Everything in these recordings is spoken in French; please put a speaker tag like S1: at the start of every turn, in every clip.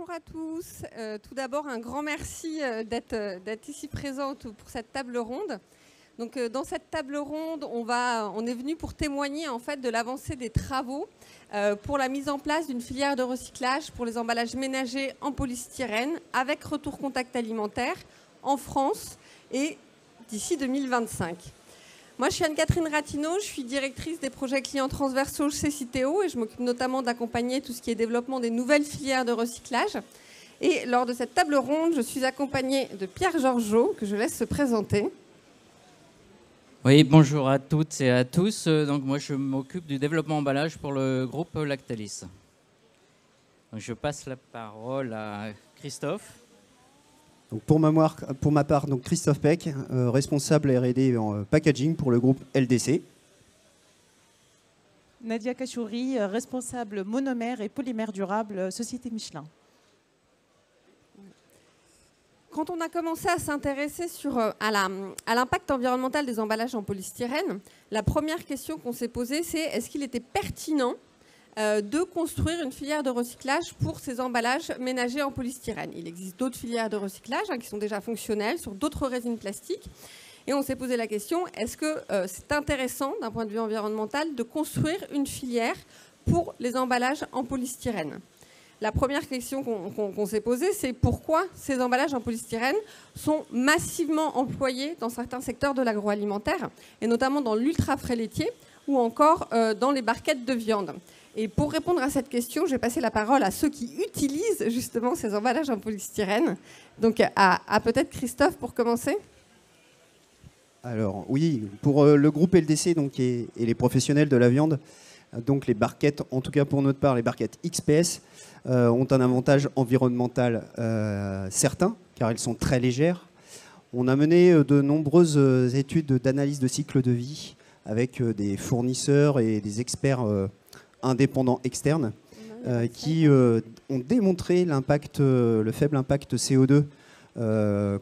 S1: Bonjour à tous. Tout d'abord, un grand merci d'être ici présente pour cette table ronde. Donc, dans cette table ronde, on est venu pour témoigner en fait de l'avancée des travaux pour la mise en place d'une filière de recyclage pour les emballages ménagers en polystyrène avec retour contact alimentaire en France et d'ici 2025. Moi, je suis Anne-Catherine Ratineau, je suis directrice des projets clients transversaux chez Citeo et je m'occupe notamment d'accompagner tout ce qui est développement des nouvelles filières de recyclage. Et lors de cette table ronde, je suis accompagnée de Pierre Georgeot, que je laisse se présenter.
S2: Oui, bonjour à toutes et à tous. Donc moi, je m'occupe du développement emballage pour le groupe Lactalis. Donc, je passe la parole à Christophe.
S3: Donc pour ma part, donc Christophe Peck, responsable R&D en packaging pour le groupe LDC.
S4: Nadia Kachouri, responsable monomère et polymère durable, Société Michelin.
S1: Quand on a commencé à s'intéresser à l'impact environnemental des emballages en polystyrène, la première question qu'on s'est posée, c'est est-ce qu'il était pertinent de construire une filière de recyclage pour ces emballages ménagers en polystyrène. Il existe d'autres filières de recyclage qui sont déjà fonctionnelles sur d'autres résines plastiques. Et on s'est posé la question, est-ce que c'est intéressant d'un point de vue environnemental de construire une filière pour les emballages en polystyrène? La première question qu'on s'est posée, c'est pourquoi ces emballages en polystyrène sont massivement employés dans certains secteurs de l'agroalimentaire, et notamment dans l'ultra frais laitier ou encore dans les barquettes de viande. Et pour répondre à cette question, je vais passer la parole à ceux qui utilisent justement ces emballages en polystyrène. Donc à peut-être Christophe pour commencer.
S3: Alors oui, pour le groupe LDC donc, et les professionnels de la viande, donc les barquettes, en tout cas pour notre part, les barquettes XPS ont un avantage environnemental certain, car elles sont très légères. On a mené de nombreuses études d'analyse de cycle de vie avec des fournisseurs et des experts indépendants externes qui ont démontré le faible impact CO2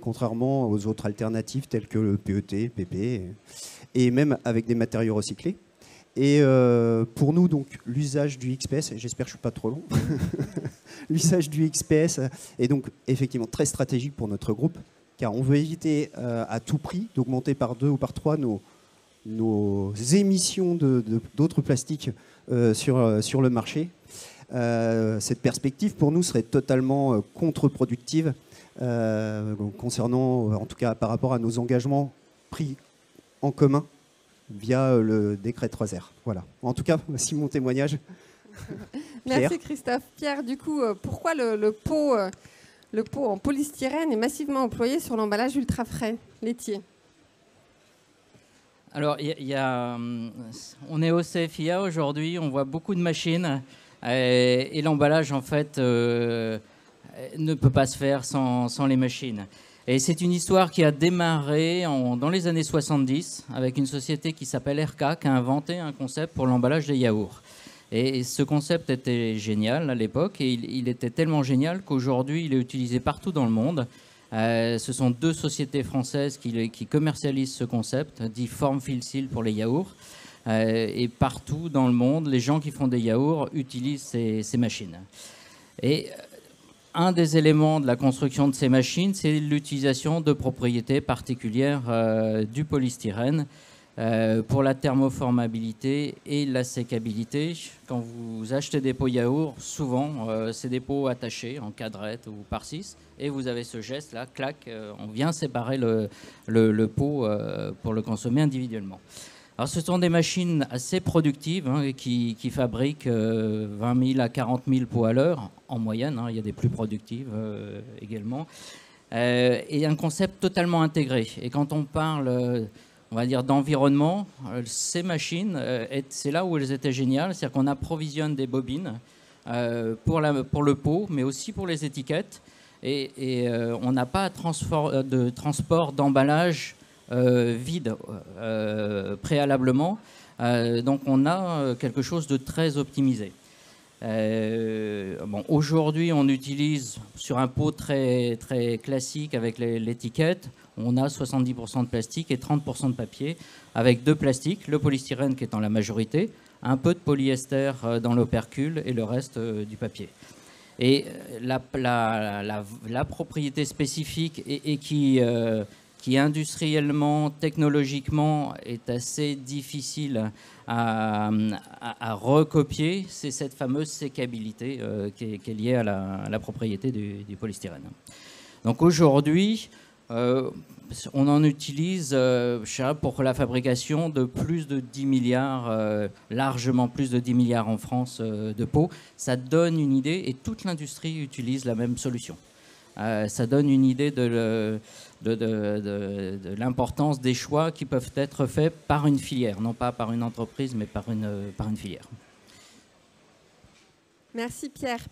S3: contrairement aux autres alternatives telles que le PET, PP et même avec des matériaux recyclés. Et pour nous, donc, l'usage du XPS, j'espère que je ne suis pas trop long, l'usage du XPS est donc effectivement très stratégique pour notre groupe, car on veut éviter à tout prix d'augmenter par 2 ou par 3 nos émissions d'autres plastiques sur le marché. Cette perspective, pour nous, serait totalement contre-productive concernant, en tout cas par rapport à nos engagements pris en commun via le décret 3R. Voilà. En tout cas, voici mon témoignage.
S1: Merci Christophe. Pierre, du coup, pourquoi le pot en polystyrène est massivement employé sur l'emballage ultra frais laitier?
S2: Alors, on est au CFIA aujourd'hui, on voit beaucoup de machines et l'emballage, en fait, ne peut pas se faire sans les machines. Et c'est une histoire qui a démarré dans les années 70 avec une société qui s'appelle RK, qui a inventé un concept pour l'emballage des yaourts. Et ce concept était génial à l'époque et il était tellement génial qu'aujourd'hui, il est utilisé partout dans le monde. Ce sont 2 sociétés françaises qui commercialisent ce concept, dit Form Fill Seal pour les yaourts. Et partout dans le monde, les gens qui font des yaourts utilisent ces machines. Et un des éléments de la construction de ces machines, c'est l'utilisation de propriétés particulières du polystyrène pour la thermoformabilité et la sécabilité. Quand vous achetez des pots yaourt, souvent, c'est des pots attachés en cadrette ou par 6. Et vous avez ce geste-là, clac, on vient séparer le pot pour le consommer individuellement. Alors, ce sont des machines assez productives qui fabriquent 20 000 à 40 000 pots à l'heure, en moyenne. Il y a des plus productives également. Et un concept totalement intégré. Et quand on parle, on va dire, d'environnement, ces machines, c'est là où elles étaient géniales. C'est-à-dire qu'on approvisionne des bobines pour le pot, mais aussi pour les étiquettes. Et on n'a pas de transport d'emballage vide préalablement. Donc on a quelque chose de très optimisé. Aujourd'hui, on utilise sur un pot très, très classique avec l'étiquette, on a 70% de plastique et 30% de papier, avec 2 plastiques, le polystyrène qui est en la majorité, un peu de polyester dans l'opercule et le reste du papier. Et la propriété spécifique et qui industriellement, technologiquement est assez difficile à recopier, c'est cette fameuse sécabilité qui est liée à la propriété du polystyrène. Donc aujourd'hui, on en utilise pour la fabrication de plus de 10 milliards, largement plus de 10 milliards en France de pots. Ça donne une idée, et toute l'industrie utilise la même solution. Ça donne une idée de l'importance des choix qui peuvent être faits par une filière, non pas par une entreprise, mais par une filière.
S1: Merci Pierre.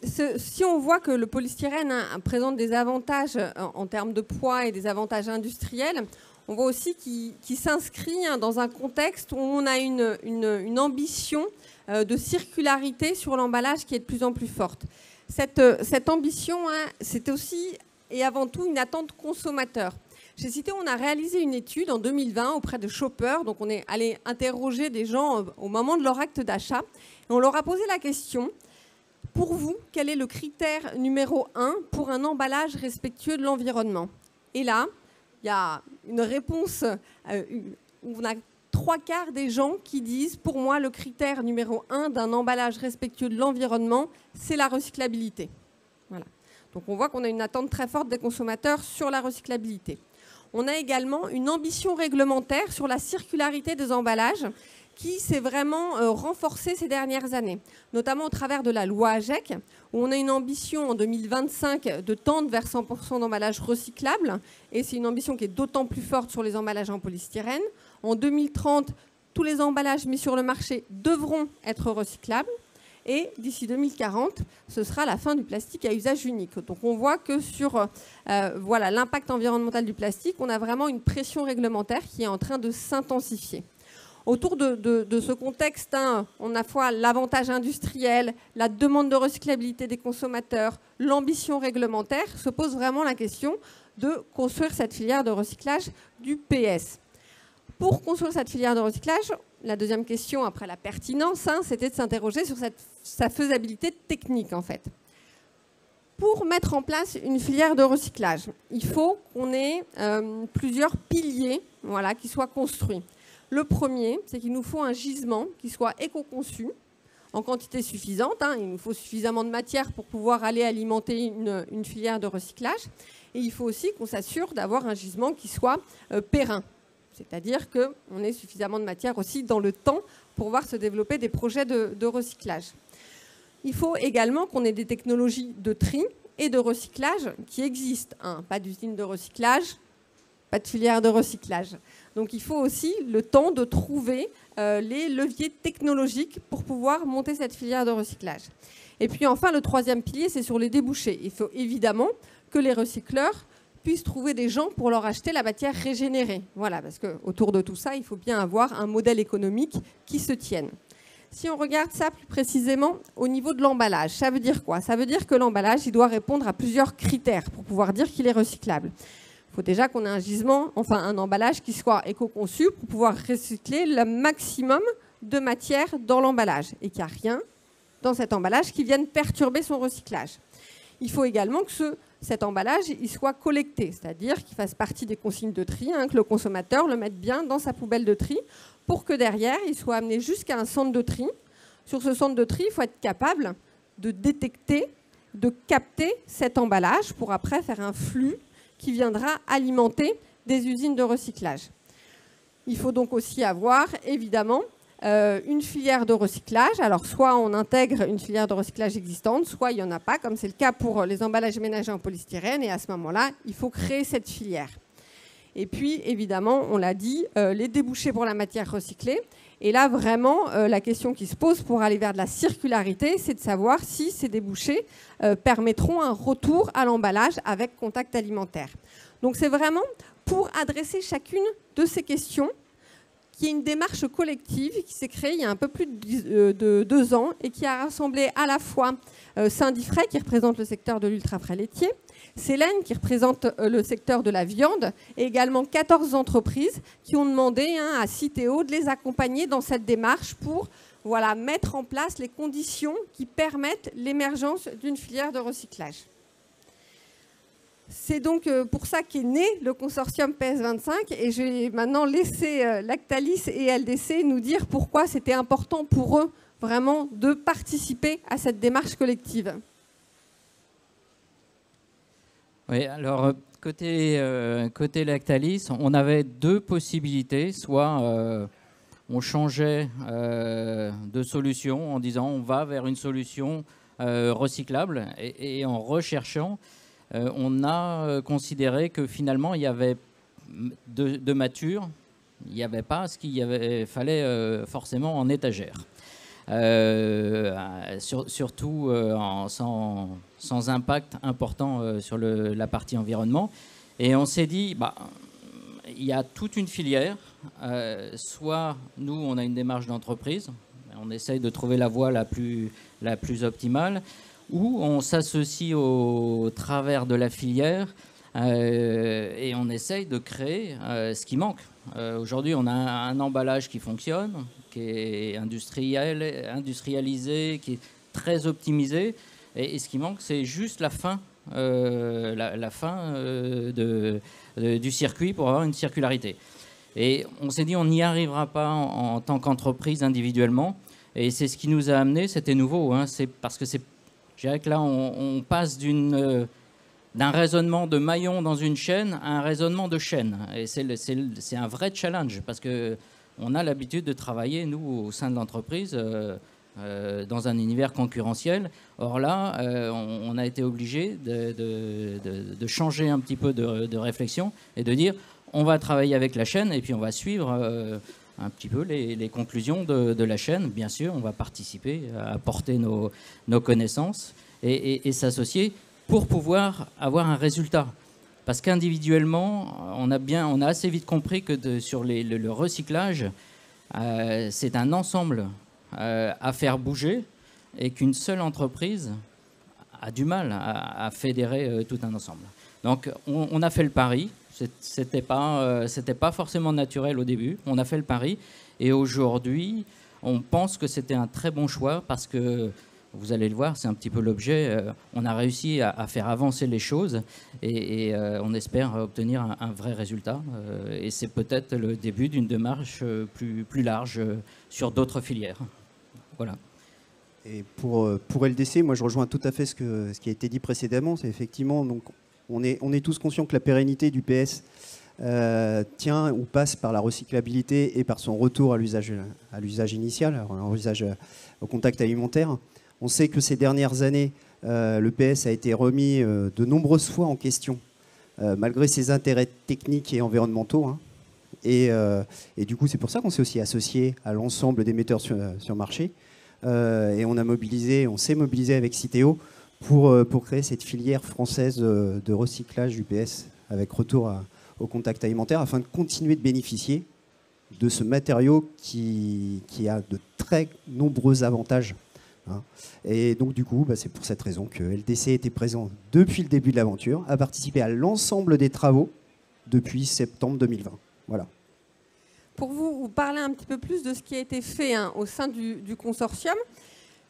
S1: Si on voit que le polystyrène présente des avantages en termes de poids et des avantages industriels, on voit aussi qu'il s'inscrit dans un contexte où on a une ambition de circularité sur l'emballage qui est de plus en plus forte. Cette ambition, c'est aussi et avant tout une attente consommateur. J'ai cité, on a réalisé une étude en 2020 auprès de shoppers, donc on est allé interroger des gens au moment de leur acte d'achat, et on leur a posé la question: pour vous, quel est le critère numéro 1 pour un emballage respectueux de l'environnement? Et là, il y a une réponse où on a 3/4 des gens qui disent: pour moi, le critère numéro 1 d'un emballage respectueux de l'environnement, c'est la recyclabilité. Voilà. Donc on voit qu'on a une attente très forte des consommateurs sur la recyclabilité. On a également une ambition réglementaire sur la circularité des emballages qui s'est vraiment renforcée ces dernières années, notamment au travers de la loi AGEC, où on a une ambition en 2025 de tendre vers 100% d'emballages recyclables, et c'est une ambition qui est d'autant plus forte sur les emballages en polystyrène. En 2030, tous les emballages mis sur le marché devront être recyclables, et d'ici 2040, ce sera la fin du plastique à usage unique. Donc on voit que sur voilà, l'impact environnemental du plastique, on a vraiment une pression réglementaire qui est en train de s'intensifier. Autour de ce contexte, on a à la fois l'avantage industriel, la demande de recyclabilité des consommateurs, l'ambition réglementaire, se pose vraiment la question de construire cette filière de recyclage du PS. Pour construire cette filière de recyclage, la deuxième question, après la pertinence, c'était de s'interroger sur sa faisabilité technique, en fait. Pour mettre en place une filière de recyclage, il faut qu'on ait plusieurs piliers, voilà, qui soient construits. Le premier, c'est qu'il nous faut un gisement qui soit éco-conçu en quantité suffisante. Il nous faut suffisamment de matière pour pouvoir aller alimenter une filière de recyclage. Et il faut aussi qu'on s'assure d'avoir un gisement qui soit périn. C'est-à-dire qu'on ait suffisamment de matière aussi dans le temps pour voir se développer des projets de recyclage. Il faut également qu'on ait des technologies de tri et de recyclage qui existent. Pas d'usine de recyclage, pas de filière de recyclage. Donc il faut aussi le temps de trouver les leviers technologiques pour pouvoir monter cette filière de recyclage. Et puis enfin, le troisième pilier, c'est sur les débouchés. Il faut évidemment que les recycleurs puissent trouver des gens pour leur acheter la matière régénérée. Voilà, parce qu'autour de tout ça, il faut bien avoir un modèle économique qui se tienne. Si on regarde ça plus précisément au niveau de l'emballage, ça veut dire quoi? Ça veut dire que l'emballage, il doit répondre à plusieurs critères pour pouvoir dire qu'il est recyclable. Il faut déjà qu'on ait un gisement, enfin un emballage qui soit éco-conçu pour pouvoir recycler le maximum de matière dans l'emballage et qu'il n'y a rien dans cet emballage qui vienne perturber son recyclage. Il faut également que cet emballage il soit collecté, c'est-à-dire qu'il fasse partie des consignes de tri, que le consommateur le mette bien dans sa poubelle de tri pour que derrière, il soit amené jusqu'à un centre de tri. Sur ce centre de tri, il faut être capable de détecter, de capter cet emballage pour après faire un flux qui viendra alimenter des usines de recyclage. Il faut donc aussi avoir, évidemment, une filière de recyclage. Alors, soit on intègre une filière de recyclage existante, soit il n'y en a pas, comme c'est le cas pour les emballages ménagers en polystyrène. Et à ce moment-là, il faut créer cette filière. Et puis, évidemment, on l'a dit, les débouchés pour la matière recyclée. Et là, vraiment, la question qui se pose pour aller vers de la circularité, c'est de savoir si ces débouchés permettront un retour à l'emballage avec contact alimentaire. Donc, c'est vraiment pour adresser chacune de ces questions qui est une démarche collective qui s'est créée il y a un peu plus de 2 ans et qui a rassemblé à la fois Syndifrais, qui représente le secteur de l'ultra-frais laitier, Célène, qui représente le secteur de la viande, et également 14 entreprises qui ont demandé à Citeo de les accompagner dans cette démarche pour voilà, mettre en place les conditions qui permettent l'émergence d'une filière de recyclage. C'est donc pour ça qu'est né le consortium PS25 et je vais maintenant laisser Lactalis et LDC nous dire pourquoi c'était important pour eux vraiment de participer à cette démarche collective.
S2: Oui, alors côté Lactalis, on avait deux possibilités. Soit on changeait de solution en disant on va vers une solution recyclable et en recherchant, on a considéré que finalement il y avait de mature, il n'y avait pas ce qu'il fallait forcément en étagère. Surtout sans impact important sur la partie environnement. Et on s'est dit, il y a toute une filière. Soit nous, on a une démarche d'entreprise, on essaye de trouver la voie la plus optimale, ou on s'associe au travers de la filière et on essaye de créer ce qui manque. Aujourd'hui, on a un emballage qui fonctionne, qui est industrialisé, qui est très optimisé. Et ce qui manque, c'est juste la fin, du circuit pour avoir une circularité. Et on s'est dit, on n'y arrivera pas en tant qu'entreprise individuellement. Et c'est ce qui nous a amené, c'était nouveau. C'est parce que je dirais que là, on passe d'un raisonnement de maillon dans une chaîne à un raisonnement de chaîne. Et c'est un vrai challenge parce qu'on a l'habitude de travailler, nous, au sein de l'entreprise, dans un univers concurrentiel. Or là, on a été obligé de changer un petit peu de réflexion et de dire on va travailler avec la chaîne et puis on va suivre un petit peu les conclusions de la chaîne. Bien sûr, on va participer, apporter nos connaissances et s'associer pour pouvoir avoir un résultat. Parce qu'individuellement, on a assez vite compris que sur le recyclage, c'est un ensemble à faire bouger et qu'une seule entreprise a du mal à fédérer tout un ensemble. Donc on a fait le pari, c'était pas forcément naturel au début, on a fait le pari et aujourd'hui on pense que c'était un très bon choix parce que vous allez le voir, c'est un petit peu l'objet, on a réussi à faire avancer les choses et on espère obtenir un vrai résultat et c'est peut-être le début d'une démarche plus large sur d'autres filières. Voilà.
S3: Et pour LDC, moi je rejoins tout à fait ce qui a été dit précédemment. C'est effectivement, donc, on est tous conscients que la pérennité du PS tient ou passe par la recyclabilité et par son retour à l'usage initial, un usage au contact alimentaire. On sait que ces dernières années, le PS a été remis de nombreuses fois en question, malgré ses intérêts techniques et environnementaux. Et du coup, c'est pour ça qu'on s'est aussi associé à l'ensemble des metteurs sur marché. Et on s'est mobilisé avec Citeo pour créer cette filière française de recyclage du PS avec retour au contact alimentaire afin de continuer de bénéficier de ce matériau qui a de très nombreux avantages. Et donc du coup, c'est pour cette raison que LDC était présent depuis le début de l'aventure, a participé à l'ensemble des travaux depuis septembre 2020. Voilà.
S1: Pour vous parler un petit peu plus de ce qui a été fait au sein du consortium,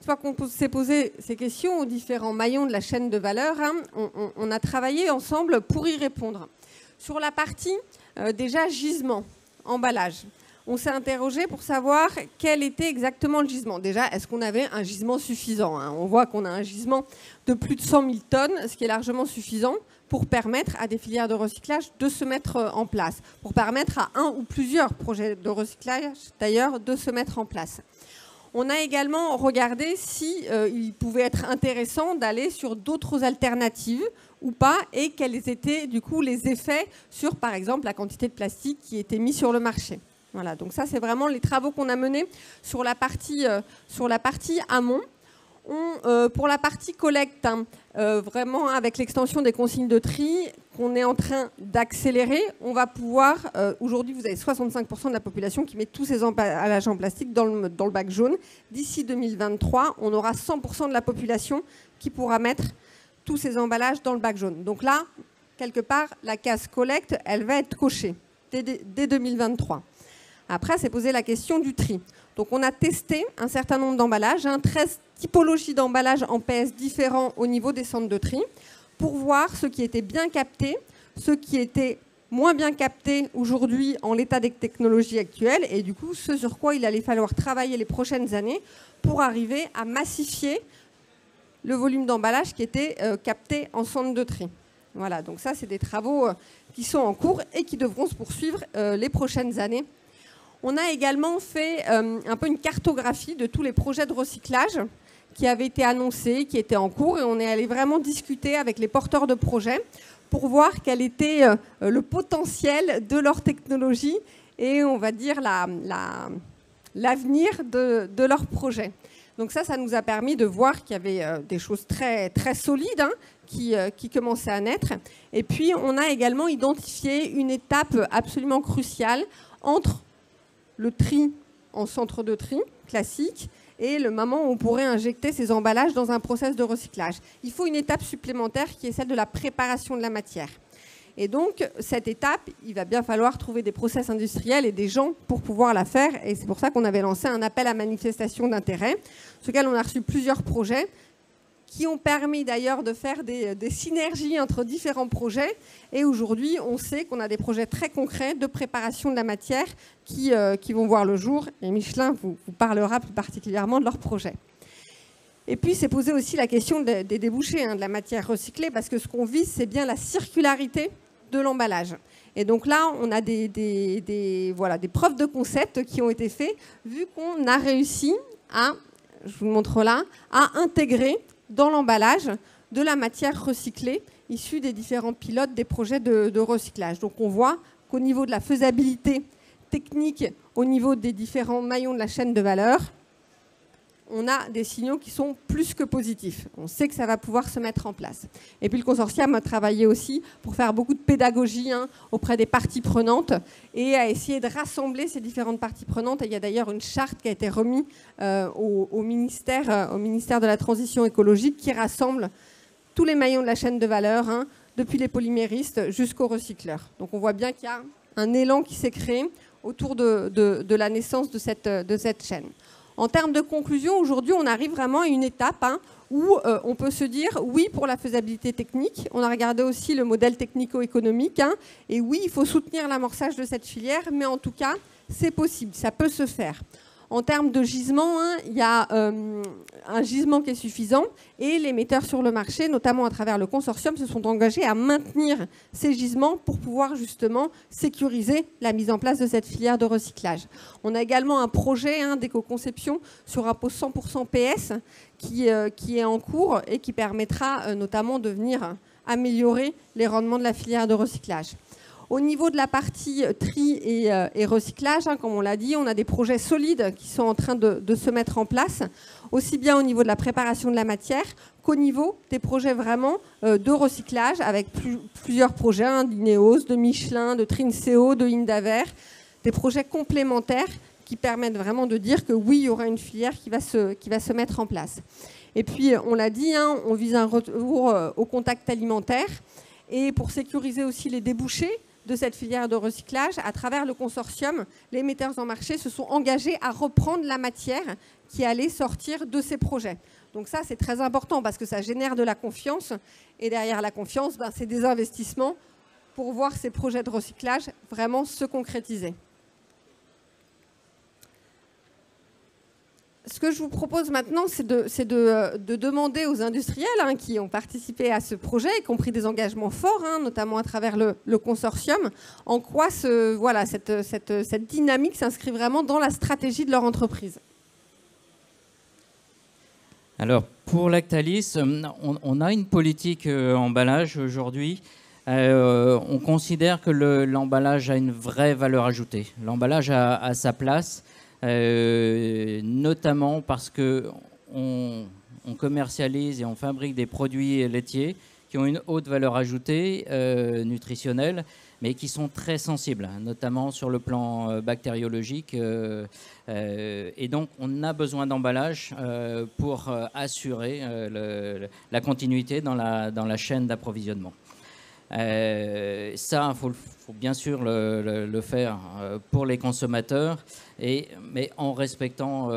S1: une fois qu'on s'est posé ces questions aux différents maillons de la chaîne de valeur, on a travaillé ensemble pour y répondre. Sur la partie déjà gisement, emballage, on s'est interrogé pour savoir quel était exactement le gisement. Déjà, est-ce qu'on avait un gisement suffisant? On voit qu'on a un gisement de plus de 100 000 tonnes, ce qui est largement suffisant pour permettre à des filières de recyclage de se mettre en place, pour permettre à un ou plusieurs projets de recyclage, d'ailleurs, de se mettre en place. On a également regardé s'il pouvait être intéressant d'aller sur d'autres alternatives ou pas, et quels étaient du coup les effets sur, par exemple, la quantité de plastique qui était mise sur le marché. Voilà, donc ça, c'est vraiment les travaux qu'on a menés sur la partie amont. Pour la partie collecte, vraiment avec l'extension des consignes de tri qu'on est en train d'accélérer, on va pouvoir, aujourd'hui vous avez 65% de la population qui met tous ces emballages en plastique dans le bac jaune. D'ici 2023, on aura 100% de la population qui pourra mettre tous ces emballages dans le bac jaune. Donc là, quelque part, la case collecte, elle va être cochée dès 2023. Après, c'est posé la question du tri. Donc on a testé un certain nombre d'emballages, 13 typologies d'emballages en PS différents au niveau des centres de tri, pour voir ce qui était bien capté, ce qui était moins bien capté aujourd'hui en l'état des technologies actuelles, et du coup ce sur quoi il allait falloir travailler les prochaines années pour arriver à massifier le volume d'emballage qui était capté en centre de tri. Voilà, donc ça c'est des travaux qui sont en cours et qui devront se poursuivre les prochaines années. On a également fait un peu une cartographie de tous les projets de recyclage qui avaient été annoncés, qui étaient en cours, et on est allé vraiment discuter avec les porteurs de projets pour voir quel était le potentiel de leur technologie et, on va dire, l'avenir de leur projet. Donc ça nous a permis de voir qu'il y avait des choses très, très solides qui commençaient à naître. Et puis, on a également identifié une étape absolument cruciale entre le tri en centre de tri classique et le moment où on pourrait injecter ces emballages dans un process de recyclage. Il faut une étape supplémentaire qui est celle de la préparation de la matière. Et donc, cette étape, il va bien falloir trouver des process industriels et des gens pour pouvoir la faire. Et c'est pour ça qu'on avait lancé un appel à manifestation d'intérêt, sur lequel on a reçu plusieurs projets qui ont permis d'ailleurs de faire des synergies entre différents projets. Et aujourd'hui, on sait qu'on a des projets très concrets de préparation de la matière qui vont voir le jour. Et Michelin vous parlera plus particulièrement de leur projet. Et puis, c'est posé aussi la question des débouchés de la matière recyclée, parce que ce qu'on vise, c'est bien la circularité de l'emballage. Et donc là, on a des preuves de concept qui ont été faites, vu qu'on a réussi à, je vous le montre là, à intégrer dans l'emballage de la matière recyclée issue des différents pilotes des projets de recyclage. Donc on voit qu'au niveau de la faisabilité technique, au niveau des différents maillons de la chaîne de valeur, on a des signaux qui sont plus que positifs. On sait que ça va pouvoir se mettre en place. Et puis le consortium a travaillé aussi pour faire beaucoup de pédagogie auprès des parties prenantes et à essayer de rassembler ces différentes parties prenantes. Et il y a d'ailleurs une charte qui a été remise au ministère de la Transition écologique qui rassemble tous les maillons de la chaîne de valeur, depuis les polyméristes jusqu'aux recycleurs. Donc on voit bien qu'il y a un élan qui s'est créé autour de la naissance de cette chaîne. En termes de conclusion, aujourd'hui, on arrive vraiment à une étape où on peut se dire oui pour la faisabilité technique. On a regardé aussi le modèle technico-économique. Et oui, il faut soutenir l'amorçage de cette filière, mais en tout cas, c'est possible, ça peut se faire. En termes de gisement, il y a un gisement qui est suffisant et les metteurs sur le marché, notamment à travers le consortium, se sont engagés à maintenir ces gisements pour pouvoir justement sécuriser la mise en place de cette filière de recyclage. On a également un projet d'éco-conception sur un pot 100% PS qui est en cours et qui permettra notamment de venir améliorer les rendements de la filière de recyclage. Au niveau de la partie tri et recyclage, comme on l'a dit, on a des projets solides qui sont en train de se mettre en place, aussi bien au niveau de la préparation de la matière qu'au niveau des projets vraiment de recyclage, avec plusieurs projets, d'Ineos, de Michelin, de Trinseo, de Indaver, des projets complémentaires qui permettent vraiment de dire que oui, il y aura une filière qui va se mettre en place. Et puis, on l'a dit, on vise un retour au contact alimentaire, et pour sécuriser aussi les débouchés de cette filière de recyclage, à travers le consortium, les metteurs en marché se sont engagés à reprendre la matière qui allait sortir de ces projets. Donc ça, c'est très important parce que ça génère de la confiance. Et derrière la confiance, c'est des investissements pour voir ces projets de recyclage vraiment se concrétiser. Ce que je vous propose maintenant, c'est de demander aux industriels qui ont participé à ce projet et qui ont pris des engagements forts, notamment à travers le consortium, en quoi cette dynamique s'inscrit vraiment dans la stratégie de leur entreprise.
S2: Alors, pour Lactalis, on a une politique emballage aujourd'hui. On considère que l'emballage a une vraie valeur ajoutée. L'emballage a sa place. Notamment parce qu'on commercialise et on fabrique des produits laitiers qui ont une haute valeur ajoutée nutritionnelle, mais qui sont très sensibles, notamment sur le plan bactériologique. Et donc, on a besoin d'emballage pour assurer la continuité dans la chaîne d'approvisionnement. Ça, il faut bien sûr le faire pour les consommateurs, mais en respectant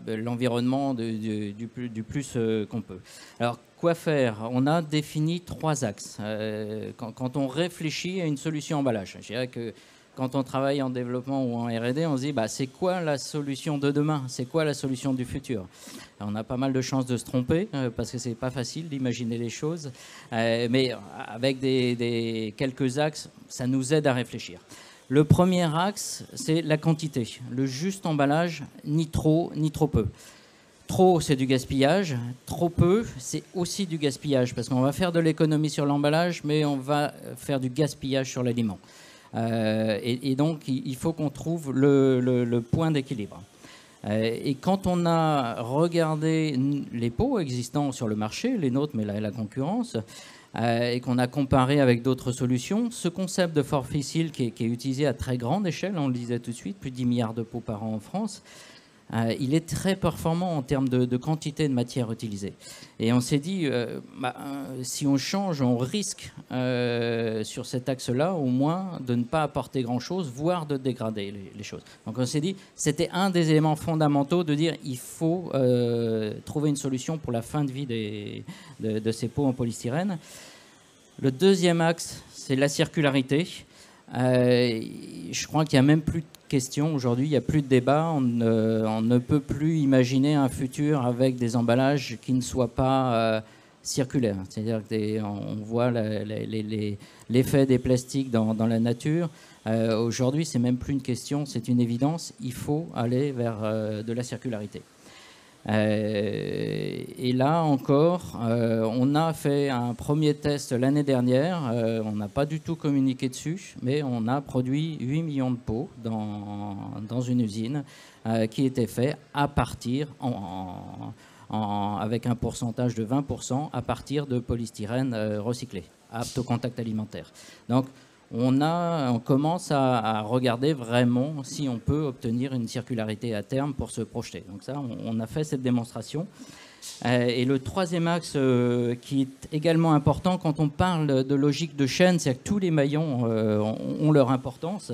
S2: l'environnement du plus qu'on peut. Alors, quoi faire? On a défini 3 axes. Quand on réfléchit à une solution emballage, je dirais que quand on travaille en développement ou en R&D, on se dit c'est quoi la solution de demain? C'est quoi la solution du futur? Alors, on a pas mal de chances de se tromper parce que c'est pas facile d'imaginer les choses, mais avec quelques axes, ça nous aide à réfléchir. Le premier axe, c'est la quantité, le juste emballage, ni trop ni trop peu. Trop, c'est du gaspillage. Trop peu, c'est aussi du gaspillage parce qu'on va faire de l'économie sur l'emballage, mais on va faire du gaspillage sur l'aliment. Et donc, il faut qu'on trouve le point d'équilibre. Et quand on a regardé les pots existants sur le marché, les nôtres, mais la concurrence, et qu'on a comparé avec d'autres solutions, ce concept de forfait seal qui est utilisé à très grande échelle, on le disait tout de suite, plus de 10 milliards de pots par an en France, il est très performant en termes de quantité de matière utilisée. Et on s'est dit, si on change, on risque sur cet axe-là, au moins, de ne pas apporter grand-chose, voire de dégrader les choses. Donc on s'est dit, c'était un des éléments fondamentaux de dire, il faut trouver une solution pour la fin de vie de ces pots en polystyrène. Le deuxième axe, c'est la circularité. Je crois qu'il n'y a même plus de question aujourd'hui, il n'y a plus de débat, on ne peut plus imaginer un futur avec des emballages qui ne soient pas circulaires. C'est-à-dire qu'on voit l'effet des plastiques dans la nature. Aujourd'hui, c'est même plus une question, c'est une évidence, il faut aller vers de la circularité. Et là encore, on a fait un premier test l'année dernière. On n'a pas du tout communiqué dessus, mais on a produit 8 millions de pots dans une usine qui était fait à partir, avec un pourcentage de 20%, à partir de polystyrène recyclé, apte au contact alimentaire. Donc, on commence à regarder vraiment si on peut obtenir une circularité à terme pour se projeter. Donc ça, on a fait cette démonstration. Et le troisième axe qui est également important quand on parle de logique de chaîne, c'est que tous les maillons ont leur importance.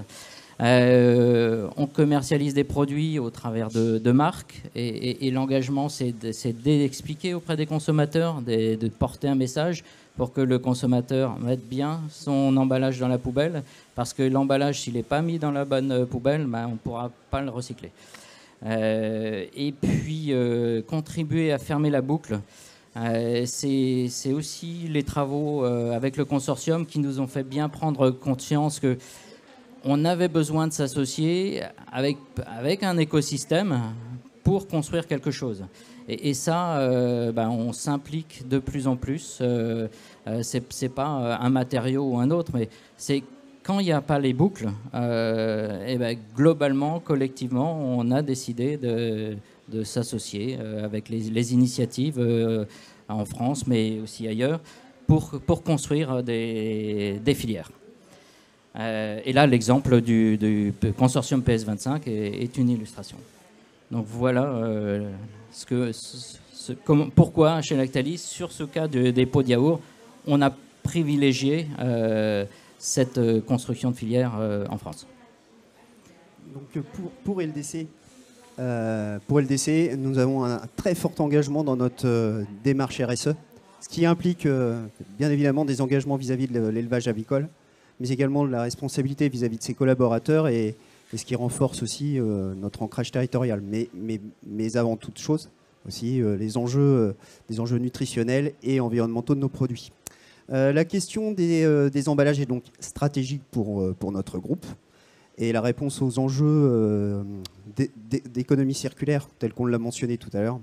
S2: On commercialise des produits au travers de marques et l'engagement, c'est d'expliquer auprès des consommateurs, de porter un message pour que le consommateur mette bien son emballage dans la poubelle, parce que l'emballage, s'il n'est pas mis dans la bonne poubelle, on ne pourra pas le recycler. Et puis, contribuer à fermer la boucle, c'est aussi les travaux avec le consortium qui nous ont fait bien prendre conscience que on avait besoin de s'associer avec un écosystème pour construire quelque chose. Et ça, on s'implique de plus en plus. C'est pas un matériau ou un autre, mais c'est quand il n'y a pas les boucles, globalement, collectivement, on a décidé de s'associer avec les initiatives en France, mais aussi ailleurs, pour construire des filières. Et là, l'exemple du consortium PS25 est une illustration. Donc voilà pourquoi chez Lactalis, sur ce cas des pots de yaourt, on a privilégié cette construction de filière en France.
S3: Donc pour LDC, nous avons un très fort engagement dans notre démarche RSE, ce qui implique bien évidemment des engagements vis-à-vis de l'élevage avicole, mais également de la responsabilité vis-à-vis de ses collaborateurs et ce qui renforce aussi notre ancrage territorial. Mais avant toute chose, aussi les enjeux nutritionnels et environnementaux de nos produits. La question des emballages est donc stratégique pour notre groupe. Et la réponse aux enjeux d'économie circulaire, tels qu'on l'a mentionné tout à l'heure,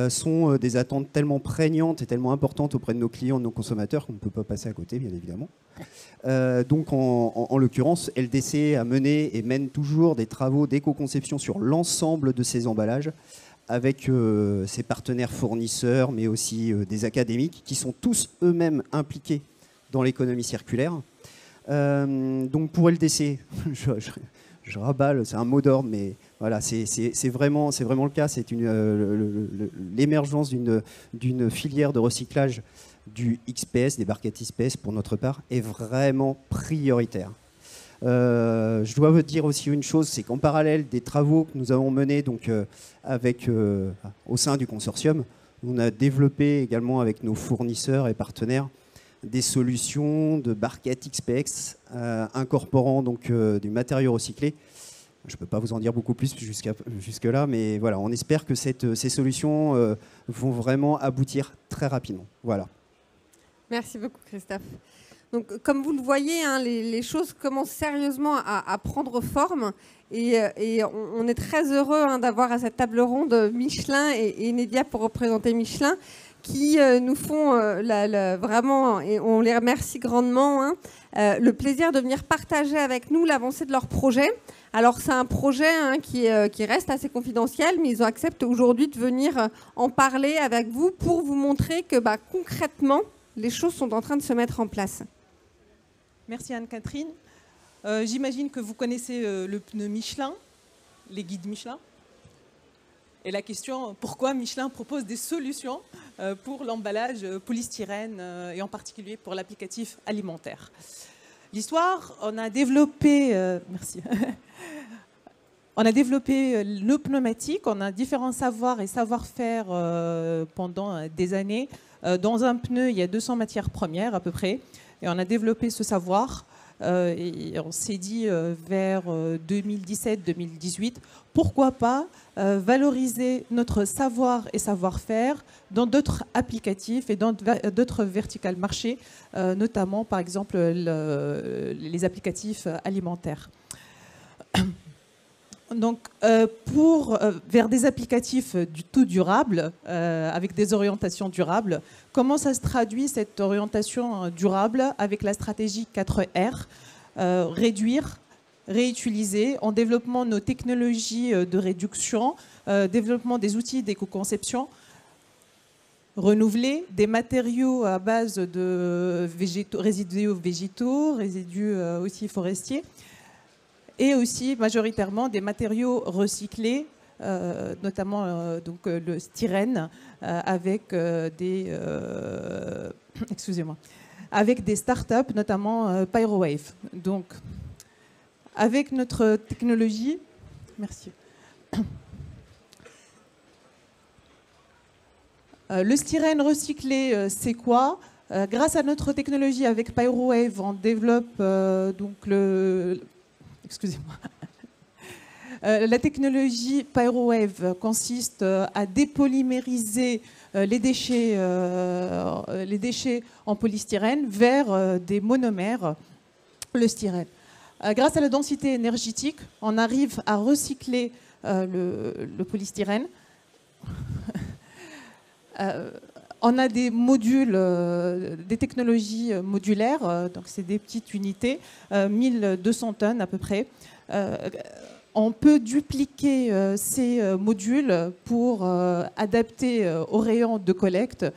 S3: sont des attentes tellement prégnantes et tellement importantes auprès de nos clients, de nos consommateurs, qu'on ne peut pas passer à côté, bien évidemment. Donc, en l'occurrence, LDC a mené et mène toujours des travaux d'éco-conception sur l'ensemble de ces emballages, avec ses partenaires fournisseurs, mais aussi des académiques, qui sont tous eux-mêmes impliqués dans l'économie circulaire. Donc pour LDC, je rabale, c'est un mot d'ordre, mais voilà, c'est vraiment le cas. C'est l'émergence d'une filière de recyclage du XPS, des barquettes XPS pour notre part, est vraiment prioritaire. Je dois vous dire aussi une chose, c'est qu'en parallèle des travaux que nous avons menés donc, au sein du consortium, on a développé également avec nos fournisseurs et partenaires des solutions de barquettes XPS incorporant donc, du matériau recyclé. Je ne peux pas vous en dire beaucoup plus jusque-là, mais voilà, on espère que ces solutions vont vraiment aboutir très rapidement. Voilà.
S1: Merci beaucoup, Christophe. Donc, comme vous le voyez, hein, les choses commencent sérieusement à prendre forme et on est très heureux hein, d'avoir à cette table ronde Michelin et Nedia pour représenter Michelin qui nous font vraiment, et on les remercie grandement, hein, le plaisir de venir partager avec nous l'avancée de leur projet. Alors c'est un projet hein, qui reste assez confidentiel, mais ils ont accepté aujourd'hui de venir en parler avec vous pour vous montrer que concrètement, les choses sont en train de se mettre en place.
S4: Merci Anne-Catherine. J'imagine que vous connaissez le pneu Michelin, les guides Michelin. Et la question, pourquoi Michelin propose des solutions pour l'emballage polystyrène et en particulier pour l'applicatif alimentaire. L'histoire, on a développé, merci. On a développé nos pneumatiques, on a différents savoirs et savoir-faire pendant des années. Dans un pneu, il y a 200 matières premières à peu près, et on a développé ce savoir. Et on s'est dit vers 2017-2018, pourquoi pas valoriser notre savoir et savoir-faire dans d'autres applicatifs et dans d'autres verticales marchés, notamment par exemple les applicatifs alimentaires. Donc, vers des applicatifs du tout durables, avec des orientations durables, comment ça se traduit cette orientation durable avec la stratégie 4R, réduire, réutiliser, en développant nos technologies de réduction, développement des outils d'éco-conception, renouveler des matériaux à base de résidus végétaux, résidus aussi forestiers, et aussi majoritairement des matériaux recyclés, notamment donc, le styrène, avec avec des startups, notamment Pyrowave. Donc, avec notre technologie, merci. Le styrène recyclé, c'est quoi? Grâce à notre technologie avec Pyrowave, on développe donc excusez-moi. La technologie Pyrowave consiste à dépolymériser les déchets en polystyrène vers des monomères, le styrène. Grâce à la densité énergétique, on arrive à recycler le polystyrène. On a des modules, des technologies modulaires, donc c'est des petites unités, 1200 tonnes à peu près. On peut dupliquer ces modules pour adapter aux rayons de collecte.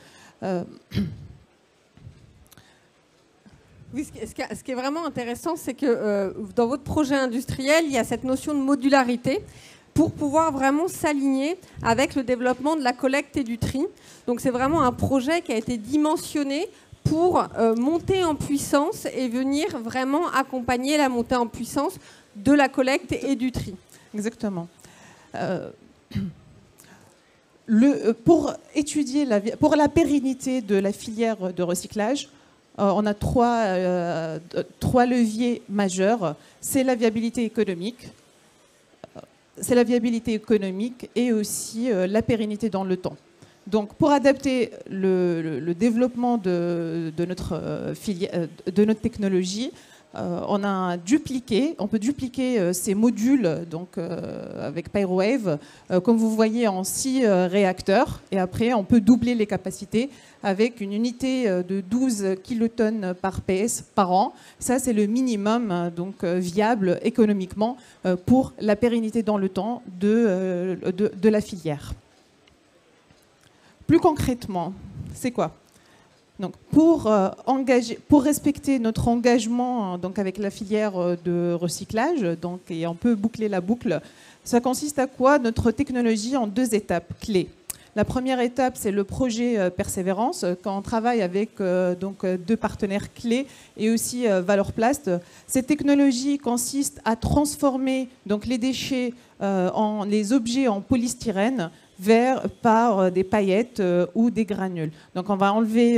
S1: Oui, ce qui est vraiment intéressant, c'est que dans votre projet industriel, il y a cette notion de modularité pour pouvoir vraiment s'aligner avec le développement de la collecte et du tri. Donc c'est vraiment un projet qui a été dimensionné pour monter en puissance et venir vraiment accompagner la montée en puissance de la collecte et du tri.
S4: Exactement. Pour la pérennité de la filière de recyclage, on a trois leviers majeurs. C'est la viabilité économique, et aussi la pérennité dans le temps. Donc, pour adapter le développement de notre technologie, on peut dupliquer ces modules donc, avec Pyrowave, comme vous voyez, en 6 réacteurs. Et après, on peut doubler les capacités avec une unité de 12 kilotonnes par PS par an. Ça, c'est le minimum donc, viable économiquement pour la pérennité dans le temps de la filière. Plus concrètement, c'est quoi? Donc, pour respecter notre engagement donc, avec la filière de recyclage, donc, et on peut boucler la boucle, ça consiste à quoi? Notre technologie en 2 étapes clés. La première étape, c'est le projet Persévérance, quand on travaille avec donc, 2 partenaires clés et aussi Valorplast. Cette technologie consiste à transformer donc, les déchets, les objets en polystyrène par des paillettes ou des granules. Donc on va enlever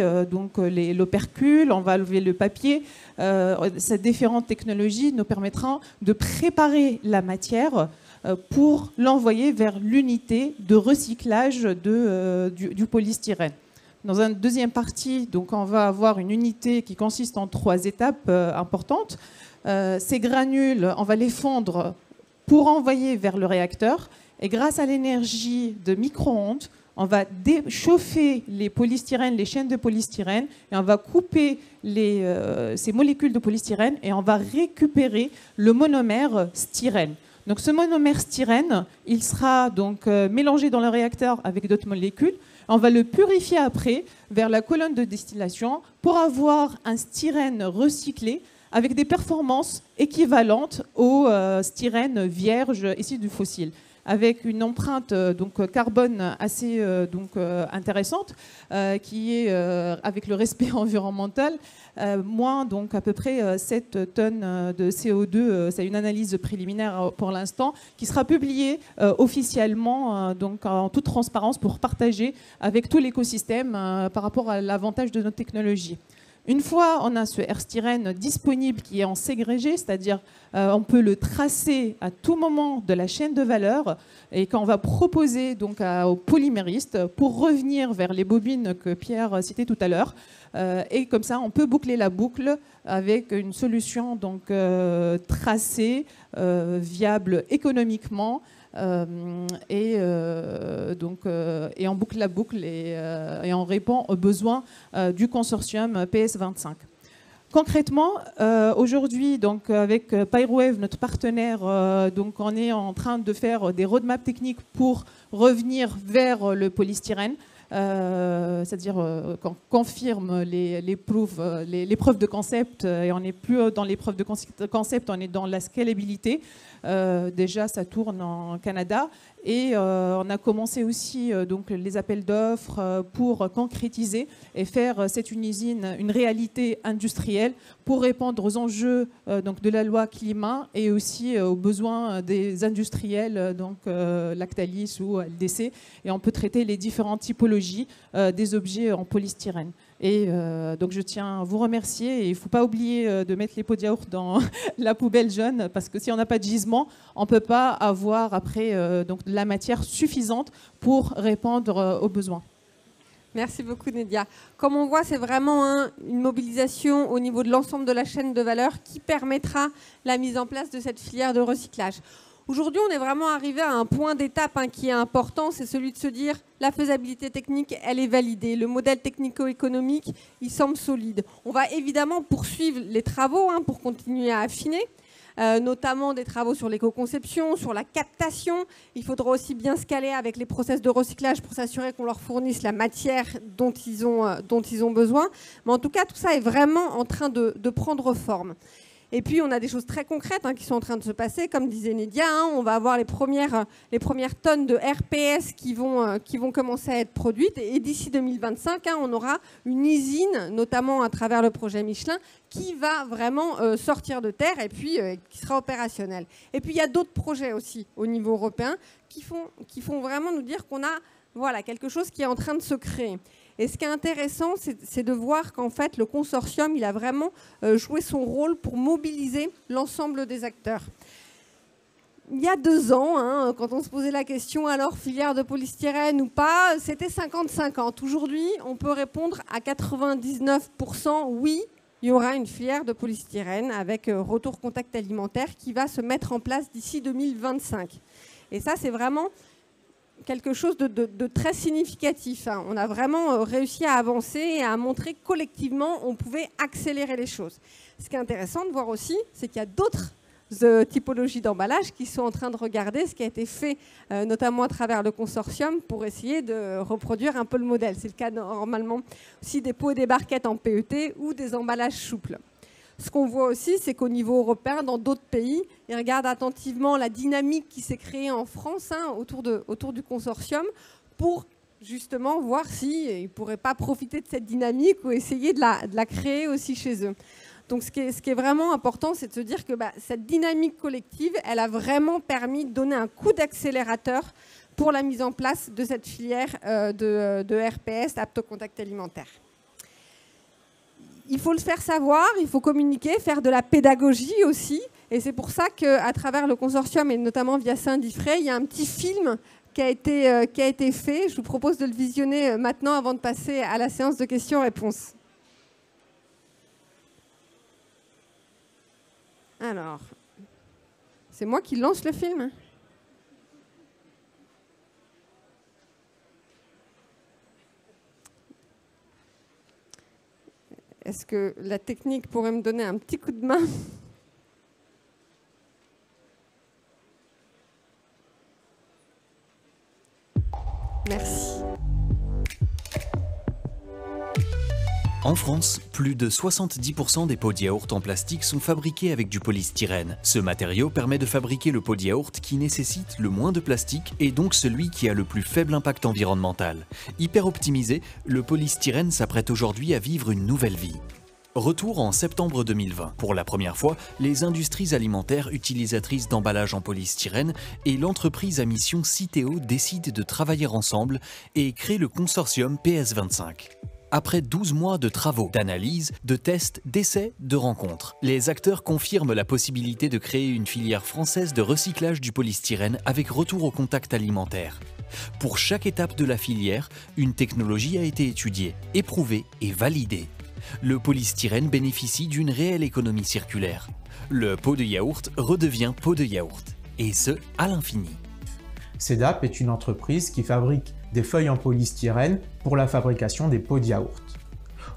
S4: l'opercule, on va enlever le papier. Ces différentes technologies nous permettront de préparer la matière pour l'envoyer vers l'unité de recyclage du polystyrène. Dans une deuxième partie, donc, on va avoir une unité qui consiste en 3 étapes importantes. Ces granules, on va les fondre pour envoyer vers le réacteur. Et grâce à l'énergie de micro-ondes, on va chauffer les polystyrènes, les chaînes de polystyrène, et on va couper ces molécules de polystyrène et on va récupérer le monomère styrène. Donc ce monomère styrène, il sera donc mélangé dans le réacteur avec d'autres molécules. On va le purifier après vers la colonne de distillation pour avoir un styrène recyclé avec des performances équivalentes au styrène vierge issu du fossile, avec une empreinte carbone assez intéressante, qui est, avec le respect environnemental, moins donc à peu près 7 tonnes de CO2. C'est une analyse préliminaire pour l'instant, qui sera publiée officiellement donc en toute transparence pour partager avec tout l'écosystème par rapport à l'avantage de notre technologie. Une fois on a ce R-styrène disponible qui est en ségrégé, c'est-à-dire on peut le tracer à tout moment de la chaîne de valeur et qu'on va proposer donc aux polyméristes pour revenir vers les bobines que Pierre citait tout à l'heure. Et comme ça, on peut boucler la boucle avec une solution donc, tracée, viable économiquement. Et on boucle la boucle et on répond aux besoins du consortium PS25. Concrètement, aujourd'hui, donc avec Pyrowave, notre partenaire, donc on est en train de faire des roadmaps techniques pour revenir vers le polystyrène. C'est-à-dire qu'on confirme les preuves de concept et on n'est plus dans les preuves de concept, on est dans la scalabilité. Déjà, ça tourne en Canada et on a commencé aussi donc, les appels d'offres pour concrétiser et faire cette usine une réalité industrielle pour répondre aux enjeux donc, de la loi climat et aussi aux besoins des industriels, donc Lactalis ou LDC, et on peut traiter les différentes typologies des objets en polystyrène. Et donc je tiens à vous remercier et il ne faut pas oublier de mettre les pots de yaourt dans la poubelle jaune parce que si on n'a pas de gisement, on ne peut pas avoir après donc de la matière suffisante pour répondre aux besoins.
S1: Merci beaucoup Nédia. Comme on voit, c'est vraiment une mobilisation au niveau de l'ensemble de la chaîne de valeur qui permettra la mise en place de cette filière de recyclage. Aujourd'hui, on est vraiment arrivé à un point d'étape qui est important, c'est celui de se dire la faisabilité technique, elle est validée. Le modèle technico-économique, il semble solide. On va évidemment poursuivre les travaux pour continuer à affiner, notamment des travaux sur l'éco-conception, sur la captation. Il faudra aussi bien se caler avec les process de recyclage pour s'assurer qu'on leur fournisse la matière dont ils ont besoin. Mais en tout cas, tout ça est vraiment en train de prendre forme. Et puis, on a des choses très concrètes qui sont en train de se passer. Comme disait Nédia, on va avoir les premières tonnes de RPS qui vont commencer à être produites. Et d'ici 2025, on aura une usine, notamment à travers le projet Michelin, qui va vraiment sortir de terre et puis qui sera opérationnelle. Et puis, il y a d'autres projets aussi au niveau européen qui font vraiment nous dire qu'on a quelque chose qui est en train de se créer. Et ce qui est intéressant, c'est de voir qu'en fait, le consortium, il a vraiment joué son rôle pour mobiliser l'ensemble des acteurs. Il y a 2 ans, quand on se posait la question, alors filière de polystyrène ou pas, c'était 50-50. Aujourd'hui, on peut répondre à 99% oui, il y aura une filière de polystyrène avec retour contact alimentaire qui va se mettre en place d'ici 2025. Et ça, c'est vraiment quelque chose de très significatif. On a vraiment réussi à avancer et à montrer que collectivement, on pouvait accélérer les choses. Ce qui est intéressant de voir aussi, c'est qu'il y a d'autres typologies d'emballage qui sont en train de regarder ce qui a été fait, notamment à travers le consortium, pour essayer de reproduire un peu le modèle. C'est le cas normalement aussi des pots et des barquettes en PET ou des emballages souples. Ce qu'on voit aussi, c'est qu'au niveau européen, dans d'autres pays, ils regardent attentivement la dynamique qui s'est créée en France autour du consortium pour justement voir s'ils ne pourraient pas profiter de cette dynamique ou essayer de la créer aussi chez eux. Donc ce qui est vraiment important, c'est de se dire que cette dynamique collective, elle a vraiment permis de donner un coup d'accélérateur pour la mise en place de cette filière de RPS, apte au contact alimentaire. Il faut le faire savoir, il faut communiquer, faire de la pédagogie aussi. Et c'est pour ça qu'à travers le consortium, et notamment via Saint-Diffray, il y a un petit film qui a été fait. Je vous propose de le visionner maintenant avant de passer à la séance de questions-réponses. Alors, c'est moi qui lance le film ? Est-ce que la technique pourrait me donner un petit coup de main ? Merci.
S5: En France, plus de 70% des pots de yaourt en plastique sont fabriqués avec du polystyrène. Ce matériau permet de fabriquer le pot de yaourt qui nécessite le moins de plastique et donc celui qui a le plus faible impact environnemental. Hyper optimisé, le polystyrène s'apprête aujourd'hui à vivre une nouvelle vie. Retour en septembre 2020. Pour la première fois, les industries alimentaires utilisatrices d'emballages en polystyrène et l'entreprise à mission Citeo décident de travailler ensemble et créent le consortium PS25. Après 12 mois de travaux, d'analyses, de tests, d'essais, de rencontres, les acteurs confirment la possibilité de créer une filière française de recyclage du polystyrène avec retour au contact alimentaire. Pour chaque étape de la filière, une technologie a été étudiée, éprouvée et validée. Le polystyrène bénéficie d'une réelle économie circulaire. Le pot de yaourt redevient pot de yaourt, et ce, à l'infini.
S6: CEDAP est une entreprise qui fabrique des feuilles en polystyrène pour la fabrication des pots de yaourt.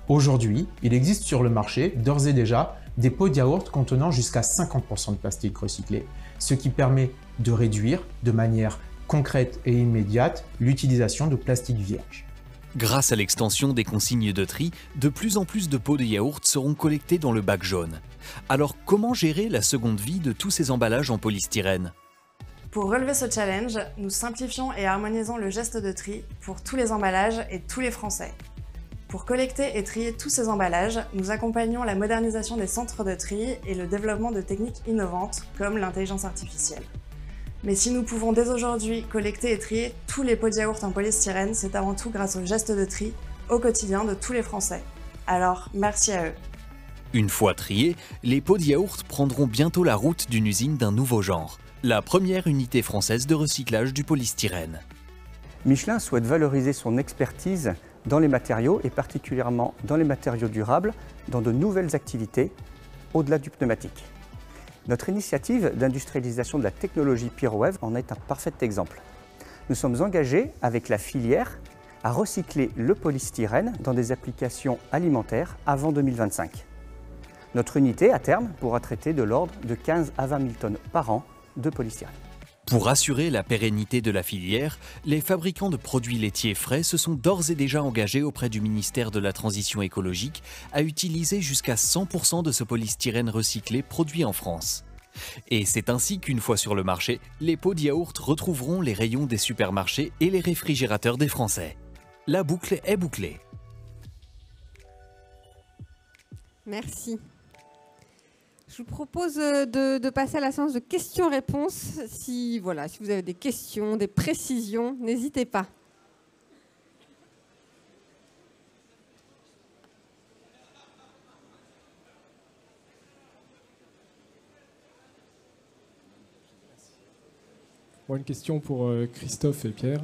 S6: Aujourd'hui, il existe sur le marché d'ores et déjà des pots de yaourt contenant jusqu'à 50% de plastique recyclé, ce qui permet de réduire de manière concrète et immédiate l'utilisation de plastique vierge.
S5: Grâce à l'extension des consignes de tri, de plus en plus de pots de yaourt seront collectés dans le bac jaune. Alors comment gérer la seconde vie de tous ces emballages en polystyrène ?
S7: Pour relever ce challenge, nous simplifions et harmonisons le geste de tri pour tous les emballages et tous les Français. Pour collecter et trier tous ces emballages, nous accompagnons la modernisation des centres de tri et le développement de techniques innovantes comme l'intelligence artificielle. Mais si nous pouvons dès aujourd'hui collecter et trier tous les pots de yaourt en polystyrène, c'est avant tout grâce au geste de tri au quotidien de tous les Français. Alors, merci à eux.
S5: Une fois triés, les pots de yaourt prendront bientôt la route d'une usine d'un nouveau genre. La première unité française de recyclage du polystyrène.
S8: Michelin souhaite valoriser son expertise dans les matériaux et particulièrement dans les matériaux durables, dans de nouvelles activités au-delà du pneumatique. Notre initiative d'industrialisation de la technologie PyroWave en est un parfait exemple. Nous sommes engagés avec la filière à recycler le polystyrène dans des applications alimentaires avant 2025. Notre unité, à terme, pourra traiter de l'ordre de 15 à 20 000 tonnes par an de polystyrène.
S5: Pour assurer la pérennité de la filière, les fabricants de produits laitiers frais se sont d'ores et déjà engagés auprès du ministère de la Transition écologique à utiliser jusqu'à 100% de ce polystyrène recyclé produit en France. Et c'est ainsi qu'une fois sur le marché, les pots de yaourt retrouveront les rayons des supermarchés et les réfrigérateurs des Français. La boucle est bouclée.
S1: Merci. Je vous propose de passer à la séance de questions-réponses. Si vous avez des questions, des précisions, n'hésitez pas.
S9: Bon, une question pour Christophe et Pierre.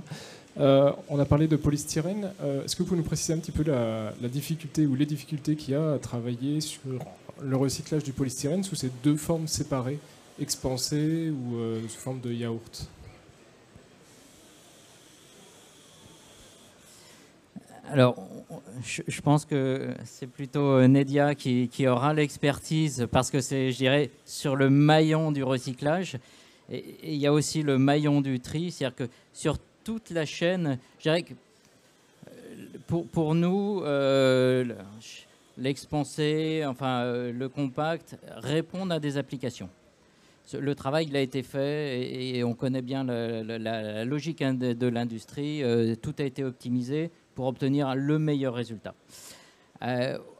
S9: On a parlé de polystyrène. Est-ce que vous pouvez nous préciser un petit peu la difficulté ou les difficultés qu'il y a à travailler sur le recyclage du polystyrène sous ces deux formes séparées, expansées ou sous forme de yaourt?
S2: Alors, je pense que c'est plutôt Nedia qui aura l'expertise parce que c'est, je dirais, sur le maillon du recyclage. Et il y a aussi le maillon du tri, c'est-à-dire que sur toute la chaîne, je dirais que pour nous, l'expansé, enfin le compact, répondent à des applications. le travail il a été fait et on connaît bien la logique de l'industrie. Tout a été optimisé pour obtenir le meilleur résultat.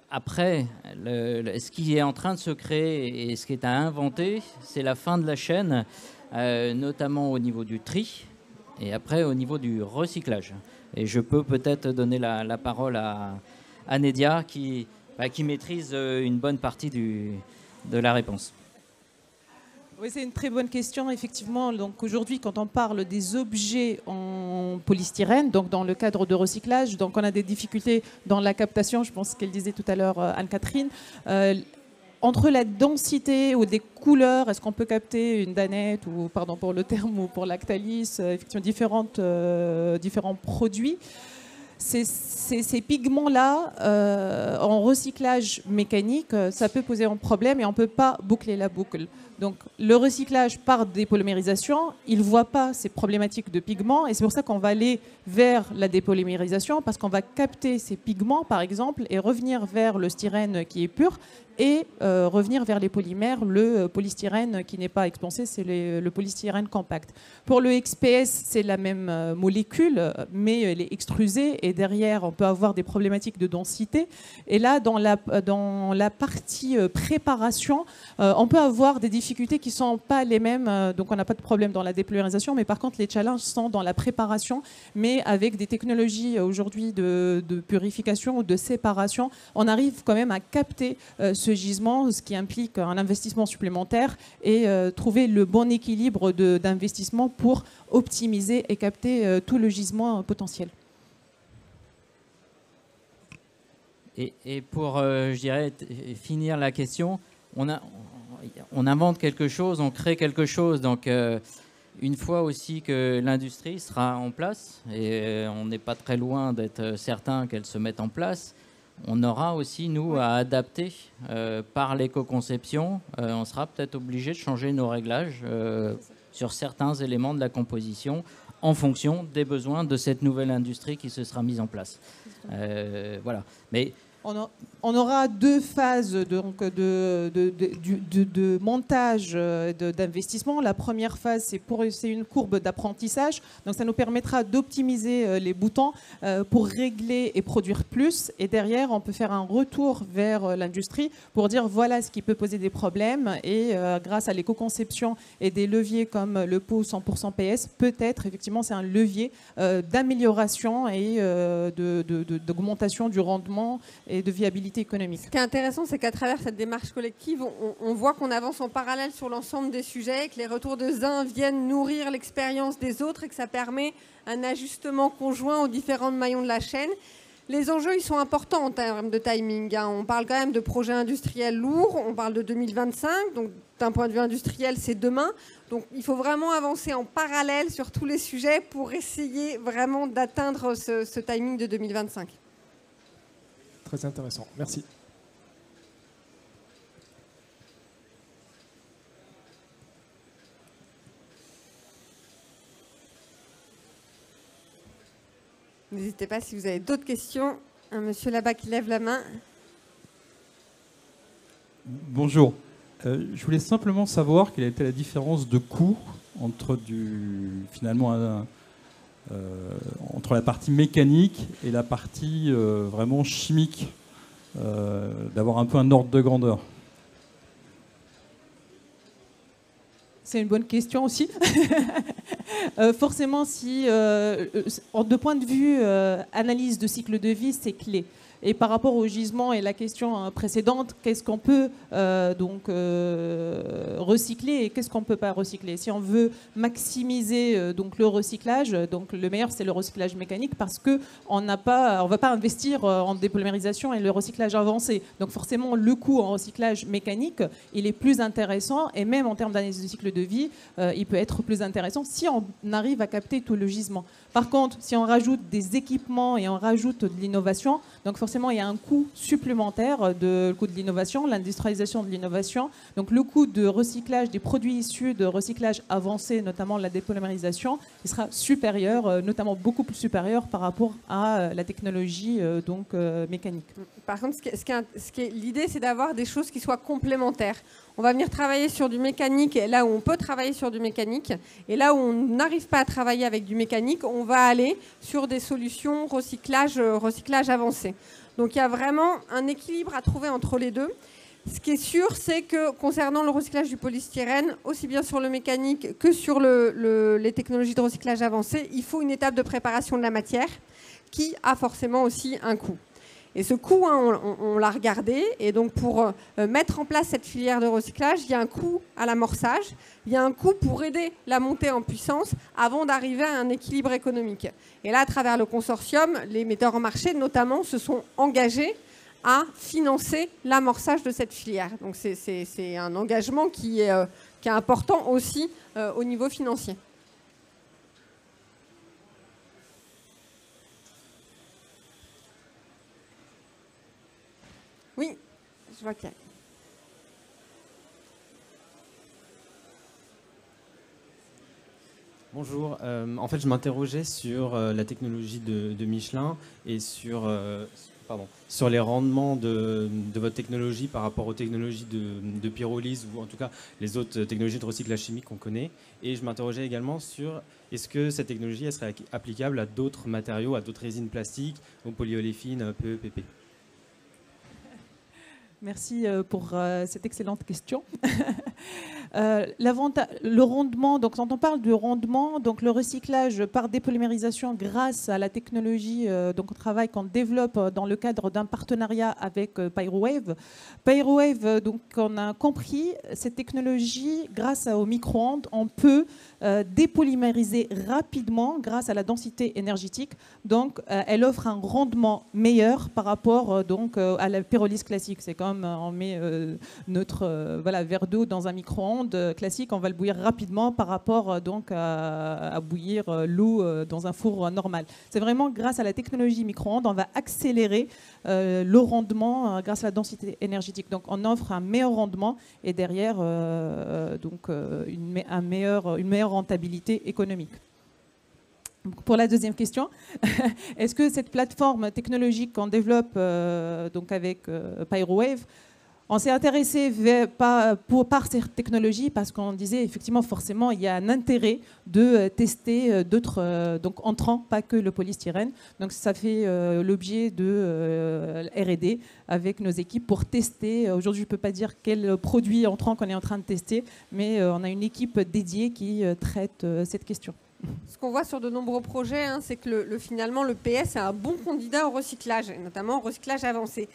S2: Après, ce qui est en train de se créer et ce qui est à inventer, c'est la fin de la chaîne, notamment au niveau du tri et après au niveau du recyclage. Et je peux peut-être donner la parole à Nedia qui maîtrise une bonne partie de la réponse.
S4: Oui, c'est une très bonne question, effectivement. Donc aujourd'hui, quand on parle des objets en polystyrène, donc dans le cadre de recyclage, donc on a des difficultés dans la captation, je pense qu'elle disait tout à l'heure Anne-Catherine, entre la densité ou des couleurs, est-ce qu'on peut capter une danette ou, pardon pour le terme, ou pour Lactalis, effectivement différents produits. Ces pigments-là, en recyclage mécanique, ça peut poser un problème et on ne peut pas boucler la boucle. Donc le recyclage par dépolymérisation, il ne voit pas ces problématiques de pigments et c'est pour ça qu'on va aller vers la dépolymérisation parce qu'on va capter ces pigments, par exemple, et revenir vers le styrène qui est pur et revenir vers les polymères, le polystyrène qui n'est pas expansé, c'est le polystyrène compact. Pour le XPS, c'est la même molécule, mais elle est extrusée et derrière, on peut avoir des problématiques de densité. Et là, dans la partie préparation, on peut avoir des difficultés qui ne sont pas les mêmes. Donc, on n'a pas de problème dans la dépolymérisation, mais par contre, les challenges sont dans la préparation, mais avec des technologies aujourd'hui de purification ou de séparation, on arrive quand même à capter ce gisement, ce qui implique un investissement supplémentaire et trouver le bon équilibre d'investissement pour optimiser et capter tout le gisement potentiel.
S2: Et pour, je dirais, finir la question, on invente quelque chose, on crée quelque chose. Donc, une fois aussi que l'industrie sera en place, et on n'est pas très loin d'être certain qu'elle se mette en place, on aura aussi, nous, à adapter par l'éco-conception. On sera peut-être obligé de changer nos réglages sur certains éléments de la composition en fonction des besoins de cette nouvelle industrie qui se sera mise en place. Voilà. Mais
S4: on aura deux phases donc, de montage d'investissement. La première phase, c'est une courbe d'apprentissage. Donc, ça nous permettra d'optimiser les boutons pour régler et produire plus. Et derrière, on peut faire un retour vers l'industrie pour dire voilà ce qui peut poser des problèmes. Et grâce à l'éco-conception et des leviers comme le pot 100% PS, peut-être, effectivement, c'est un levier d'amélioration et d'augmentation du rendement et de viabilité économique.
S1: Ce qui est intéressant, c'est qu'à travers cette démarche collective, on voit qu'on avance en parallèle sur l'ensemble des sujets, que les retours des uns viennent nourrir l'expérience des autres et que ça permet un ajustement conjoint aux différents maillons de la chaîne. Les enjeux, ils sont importants en termes de timing. On parle quand même de projets industriels lourds, on parle de 2025, donc d'un point de vue industriel, c'est demain. Donc il faut vraiment avancer en parallèle sur tous les sujets pour essayer vraiment d'atteindre ce timing de 2025.
S9: Très intéressant. Merci.
S1: N'hésitez pas si vous avez d'autres questions. Un monsieur là-bas qui lève la main.
S10: Bonjour. Je voulais simplement savoir quelle était la différence de coût entre entre la partie mécanique et la partie vraiment chimique, d'avoir un peu un ordre de grandeur.
S4: C'est une bonne question aussi. Forcément, de point de vue analyse de cycle de vie, c'est clé. Et par rapport au gisement et la question précédente, qu'est-ce qu'on peut recycler et qu'est-ce qu'on ne peut pas recycler? Si on veut maximiser donc, le recyclage, donc le meilleur c'est le recyclage mécanique parce qu'on ne va pas investir en dépolymérisation et le recyclage avancé. Donc forcément le coût en recyclage mécanique il est plus intéressant et même en termes d'analyse de cycle de vie, il peut être plus intéressant si on arrive à capter tout le gisement. Par contre, si on rajoute des équipements et on rajoute de l'innovation, donc forcément, il y a un coût supplémentaire, le coût de l'innovation, l'industrialisation de l'innovation. Donc le coût de recyclage des produits issus de recyclage avancé, notamment la dépolymérisation, il sera supérieur, notamment beaucoup plus supérieur par rapport à la technologie mécanique.
S1: Par contre, l'idée, c'est d'avoir des choses qui soient complémentaires. On va venir travailler sur du mécanique là où on peut travailler sur du mécanique. Et là où on n'arrive pas à travailler avec du mécanique, on va aller sur des solutions recyclage avancé. Donc il y a vraiment un équilibre à trouver entre les deux. Ce qui est sûr, c'est que concernant le recyclage du polystyrène, aussi bien sur le mécanique que sur les technologies de recyclage avancé, il faut une étape de préparation de la matière qui a forcément aussi un coût. Et ce coût, hein, on l'a regardé. Et donc, pour mettre en place cette filière de recyclage, il y a un coût à l'amorçage, il y a un coût pour aider la montée en puissance avant d'arriver à un équilibre économique. Et là, à travers le consortium, les metteurs en marché, notamment, se sont engagés à financer l'amorçage de cette filière. Donc, c'est un engagement qui est important aussi au niveau financier. Oui, je vois qu'il y a.
S11: Bonjour, en fait je m'interrogeais sur la technologie de Michelin et sur les rendements de votre technologie par rapport aux technologies de pyrolyse ou en tout cas les autres technologies de recyclage chimique qu'on connaît. Et je m'interrogeais également sur est-ce que cette technologie elle serait applicable à d'autres matériaux, à d'autres résines plastiques, aux polyoléfines, PE, PP.
S4: Merci pour cette excellente question. Le rendement, donc quand on parle de rendement, donc le recyclage par dépolymérisation grâce à la technologie donc qu'on développe dans le cadre d'un partenariat avec Pyrowave. Pyrowave, donc on a compris cette technologie grâce au micro-ondes, on peut dépolymériser rapidement grâce à la densité énergétique. Donc elle offre un rendement meilleur par rapport donc à la pyrolyse classique. C'est comme on met notre verre d'eau dans un micro-ondes classique, on va le bouillir rapidement par rapport donc à bouillir l'eau dans un four normal. C'est vraiment grâce à la technologie micro-ondes, on va accélérer le rendement grâce à la densité énergétique. Donc on offre un meilleur rendement et derrière une meilleure rentabilité économique. Pour la deuxième question, est-ce que cette plateforme technologique qu'on développe donc avec Pyrowave, on s'est intéressé par cette technologie parce qu'on disait effectivement forcément il y a un intérêt de tester d'autres donc entrants, pas que le polystyrène. Donc ça fait l'objet de R&D avec nos équipes pour tester. Aujourd'hui je ne peux pas dire quel produit entrant qu'on est en train de tester, mais on a une équipe dédiée qui traite cette question.
S1: Ce qu'on voit sur de nombreux projets, hein, c'est que finalement le PS est un bon candidat au recyclage, et notamment au recyclage avancé.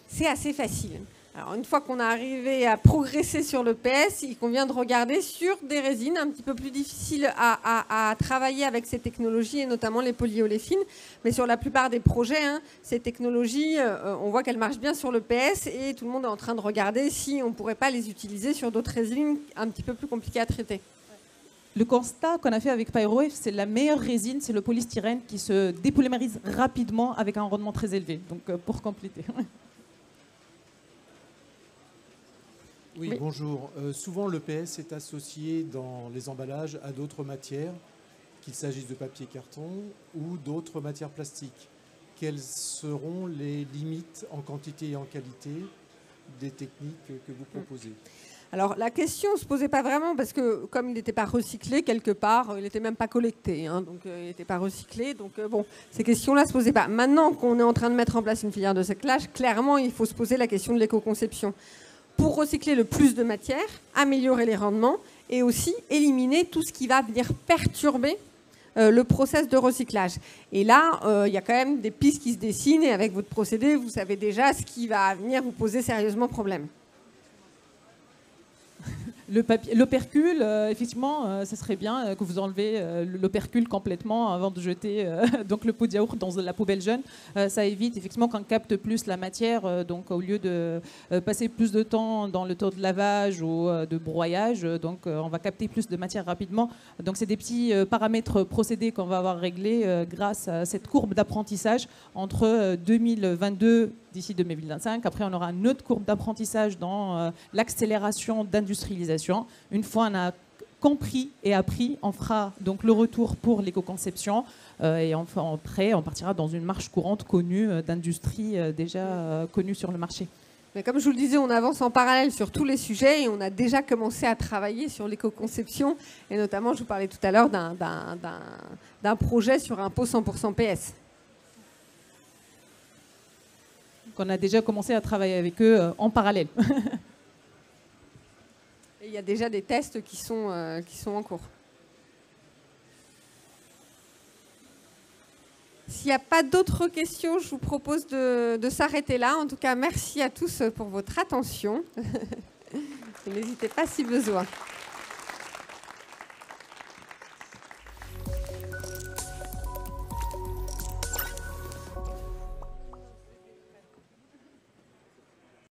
S1: C'est assez facile. Alors, une fois qu'on a arrivé à progresser sur le PS, il convient de regarder sur des résines un petit peu plus difficiles à travailler avec ces technologies, et notamment les polyoléfines. Mais sur la plupart des projets, hein, ces technologies, on voit qu'elles marchent bien sur le PS, et tout le monde est en train de regarder si on ne pourrait pas les utiliser sur d'autres résines un petit peu plus compliquées à traiter.
S4: Le constat qu'on a fait avec Pyrowave, c'est la meilleure résine, c'est le polystyrène qui se dépolymérise rapidement avec un rendement très élevé. Donc, pour compléter.
S12: Oui, bonjour. Souvent, le PS est associé dans les emballages à d'autres matières, qu'il s'agisse de papier carton ou d'autres matières plastiques. Quelles seront les limites en quantité et en qualité des techniques que vous proposez ?
S1: Alors la question ne se posait pas vraiment parce que comme il n'était pas recyclé quelque part, il n'était même pas collecté, hein, donc il n'était pas recyclé. Donc bon, ces questions-là ne se posaient pas. Maintenant qu'on est en train de mettre en place une filière de recyclage, clairement il faut se poser la question de l'éco-conception. Pour recycler le plus de matière, améliorer les rendements et aussi éliminer tout ce qui va venir perturber le process de recyclage. Et là, il y a quand même des pistes qui se dessinent et avec votre procédé, vous savez déjà ce qui va venir vous poser sérieusement problème.
S4: L'opercule, effectivement, ça serait bien que vous enlevez l'opercule complètement avant de jeter donc le pot de yaourt dans la poubelle jaune. Ça évite effectivement qu'on capte plus la matière, donc au lieu de passer plus de temps dans le temps de lavage ou de broyage, donc on va capter plus de matière rapidement. Donc c'est des petits paramètres procédés qu'on va avoir réglés grâce à cette courbe d'apprentissage entre 2022 d'ici 2025. Après, on aura une autre courbe d'apprentissage dans l'accélération d'industrialisation. Une fois on a compris et appris, on fera donc le retour pour l'éco-conception et après, on partira dans une marche courante connue d'industrie déjà connue sur le marché.
S1: Mais comme je vous le disais, on avance en parallèle sur tous les sujets et on a déjà commencé à travailler sur l'éco-conception. Et notamment, je vous parlais tout à l'heure d'un projet sur un pot 100% PS.
S4: Donc on a déjà commencé à travailler avec eux en parallèle.
S1: Et il y a déjà des tests qui sont en cours. S'il n'y a pas d'autres questions, je vous propose de s'arrêter là. En tout cas, merci à tous pour votre attention. Et n'hésitez pas si besoin.